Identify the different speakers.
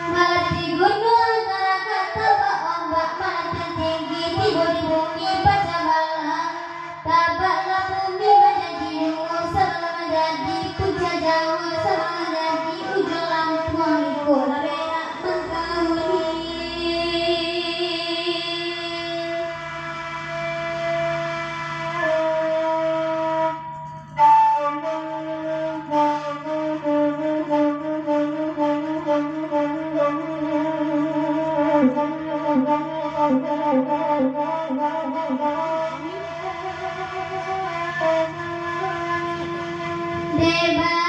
Speaker 1: Melati gunung Krakatau ombak melati tinggi timbul di bumi bercabalah tabaklah bumi menjadi dungu sebelum menjadi puncak jauh sebelum menjadi ujung lampuang ikut berak mengkahuni. Deba